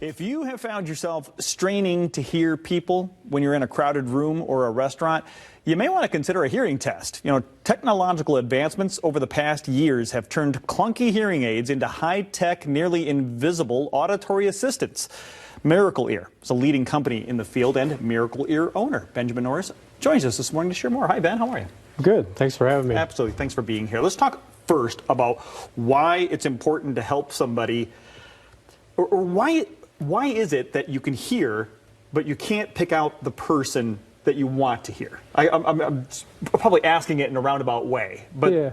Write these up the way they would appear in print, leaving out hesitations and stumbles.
If you have found yourself straining to hear people when you're in a crowded room or a restaurant, you may want to consider a hearing test. You know, technological advancements over the past years have turned clunky hearing aids into high-tech, nearly invisible auditory assistants. Miracle Ear is a leading company in the field, and Miracle Ear owner Benjamin Norris joins us this morning to share more. Hi, Ben. How are you? Good. Thanks for having me. Absolutely. Thanks for being here. Let's talk first about why it's important to help somebody, or why is it that you can hear, but you can't pick out the person that you want to hear? I'm probably asking it in a roundabout way, but yeah.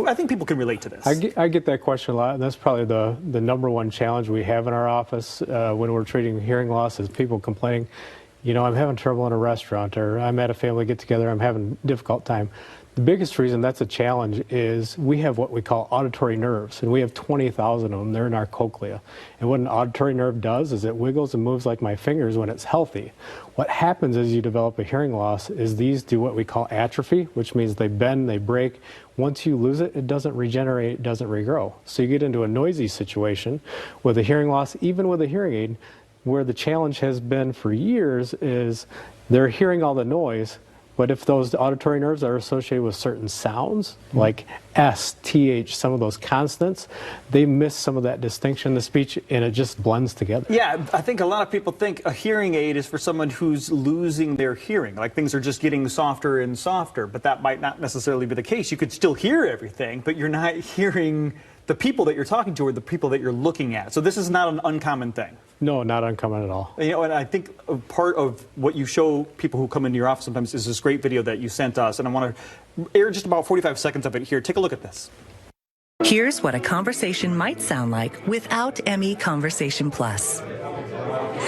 I think people can relate to this. I get that question a lot, and that's probably the number one challenge we have in our office when we're treating hearing loss is people complaining, you know, I'm having trouble in a restaurant, or I'm at a family get-together, I'm having a difficult time. The biggest reason that's a challenge is we have what we call auditory nerves, and we have 20,000 of them. They're in our cochlea. And what an auditory nerve does is it wiggles and moves like my fingers when it's healthy. What happens as you develop a hearing loss is these do what we call atrophy, which means they bend, they break. Once you lose it, it doesn't regenerate, it doesn't regrow. So you get into a noisy situation with a hearing loss, even with a hearing aid, where the challenge has been for years is they're hearing all the noise, but if those auditory nerves are associated with certain sounds, like S, TH, some of those consonants, they miss some of that distinction in the speech, and it just blends together. Yeah, I think a lot of people think a hearing aid is for someone who's losing their hearing, like things are just getting softer and softer, but that might not necessarily be the case. You could still hear everything, but you're not hearing the people that you're talking to or the people that you're looking at. So this is not an uncommon thing. No, not uncommon at all. You know, and I think a part of what you show people who come into your office sometimes is this great video that you sent us, and I want to air just about 45 seconds of it here. Take a look at this. Here's what a conversation might sound like without ME Conversation Plus.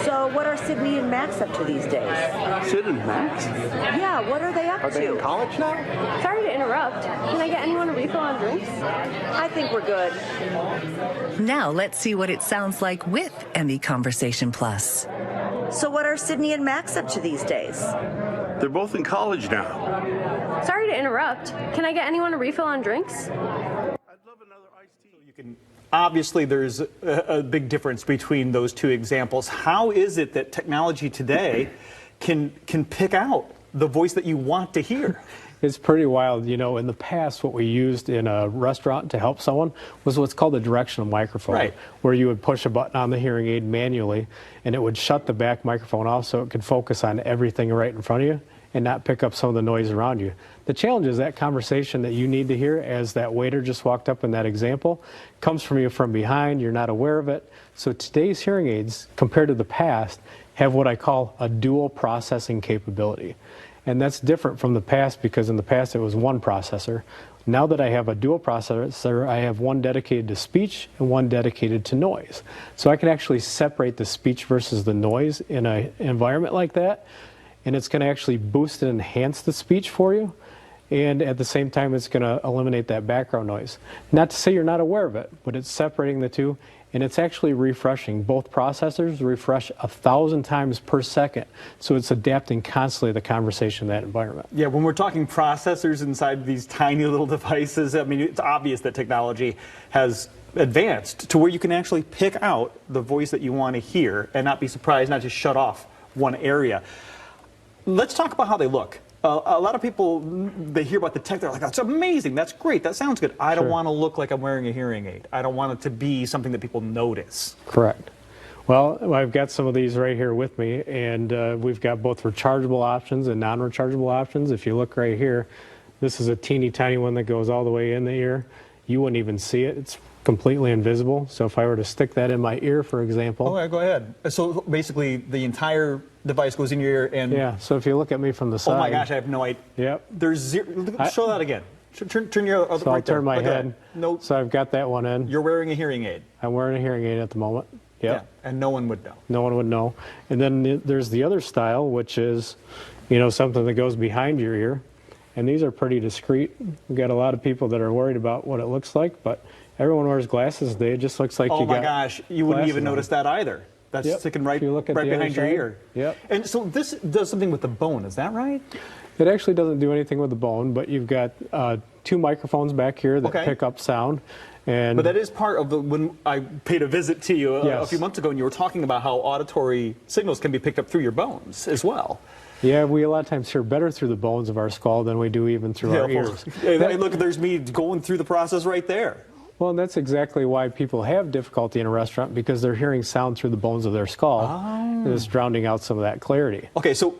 So what are Sydney and Max up to these days? Sid and Max? Yeah, what are they up to? Are they in college now? Sorry to interrupt. Can I get anyone a refill on drinks? I think we're good. Now let's see what it sounds like with ME Conversation Plus. So what are Sydney and Max up to these days? They're both in college now. Sorry to interrupt. Can I get anyone a refill on drinks? I'd love another iced tea. Obviously, there's a big difference between those two examples. How is it that technology today can pick out the voice that you want to hear? It's pretty wild. You know, in the past, what we used in a restaurant to help someone was what's called a directional microphone, right, where you would push a button on the hearing aid manually, and it would shut the back microphone off so it could focus on everything right in front of you and not pick up some of the noise around you. The challenge is that conversation that you need to hear, as that waiter just walked up in that example, comes from you from behind, you're not aware of it. So today's hearing aids, compared to the past, have what I call a dual processing capability. And that's different from the past because in the past it was one processor. Now that I have a dual processor, I have one dedicated to speech and one dedicated to noise. So I can actually separate the speech versus the noise in an environment like that. And it's going to actually boost and enhance the speech for you, and at the same time it's going to eliminate that background noise. Not to say you're not aware of it, but it's separating the two, and it's actually refreshing. Both processors refresh 1,000 times per second, so it's adapting constantly the conversation in that environment. Yeah, when we're talking processors inside these tiny little devices, I mean, it's obvious that technology has advanced to where you can actually pick out the voice that you want to hear and not be surprised, not just shut off one area. Let's talk about how they look. A lot of people, they hear about the tech, they're like, that's amazing, that's great, that sounds good. I don't want to look like I'm wearing a hearing aid. I don't want it to be something that people notice. Correct. Well, I've got some of these right here with me, and we've got both rechargeable options and non-rechargeable options. If you look right here, this is a teeny tiny one that goes all the way in the ear. You wouldn't even see it. It's completely invisible. So if I were to stick that in my ear, for example. Oh, yeah, go ahead. So basically, the entire device goes in your ear and... Yeah, so if you look at me from the side... Oh my gosh, I have no idea. Yep. There's zero... Show that again. Turn your other so right I'll turn there. my head. Nope. So I've got that one in. You're wearing a hearing aid. I'm wearing a hearing aid at the moment. Yep. Yeah, and no one would know. No one would know. And then there's the other style, which is, you know, something that goes behind your ear. And these are pretty discreet. We've got a lot of people that are worried about what it looks like, but everyone wears glasses today. It just looks like you got... Oh my gosh, you wouldn't even notice that either. That's sticking right behind your ear. Yep. And so this does something with the bone, is that right? It actually doesn't do anything with the bone, but you've got two microphones back here that pick up sound. And But that is part of when I paid a visit to you a Yes. few months ago, and you were talking about how auditory signals can be picked up through your bones as well. yeah, we a lot of times hear better through the bones of our skull than we do even through our ears. Hey, look, there's me going through the process right there. Well, and that's exactly why people have difficulty in a restaurant, because they're hearing sound through the bones of their skull. And it's drowning out some of that clarity. Okay, so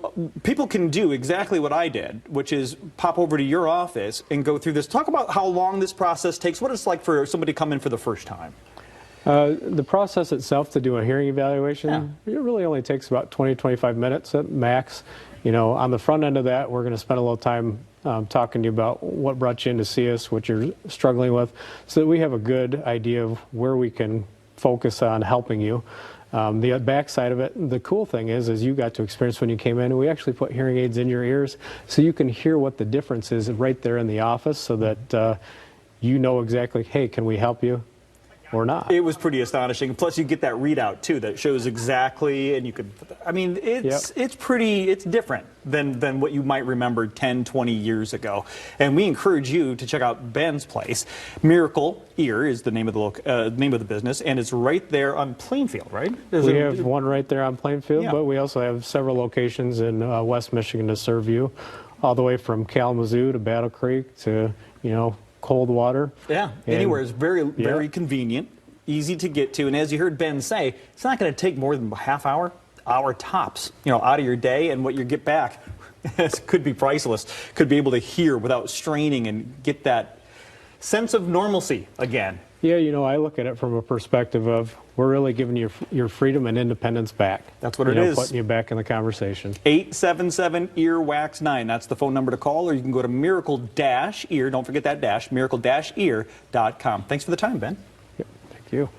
people can do exactly what I did, which is pop over to your office and go through this. Talk about how long this process takes, what it's like for somebody to come in for the first time. The process itself to do a hearing evaluation, it really only takes about 20, 25 minutes at max. You know, on the front end of that, we're going to spend a little time talking to you about what brought you in to see us, what you're struggling with, so that we have a good idea of where we can focus on helping you. The backside of it, the cool thing is you got to experience when you came in, we actually put hearing aids in your ears so you can hear what the difference is right there in the office, so that you know exactly, hey, can we help you or not? It was pretty astonishing. Plus, you get that readout too that shows exactly, and you could. I mean, it's it's different than what you might remember 10, 20 years ago. And we encourage you to check out Ben's place. Miracle Ear is the name of the business, and it's right there on Plainfield, right? We have one right there on Plainfield, Yeah. but we also have several locations in West Michigan to serve you, all the way from Kalamazoo to Battle Creek to, you know, Coldwater. Yeah, And- anywhere is very Yeah. convenient, easy to get to, and as you heard Ben say, it's not going to take more than a half hour tops, you know, out of your day, and what you get back could be priceless. Could be able to hear without straining and get that sense of normalcy again. Yeah, you know, I look at it from a perspective of we're really giving you your freedom and independence back. That's what You it know, is. Putting you back in the conversation. 877-EARWAX9. That's the phone number to call, or you can go to Miracle-Ear. Don't forget that dash, miracle-ear.com. Thanks for the time, Ben. Yep, thank you.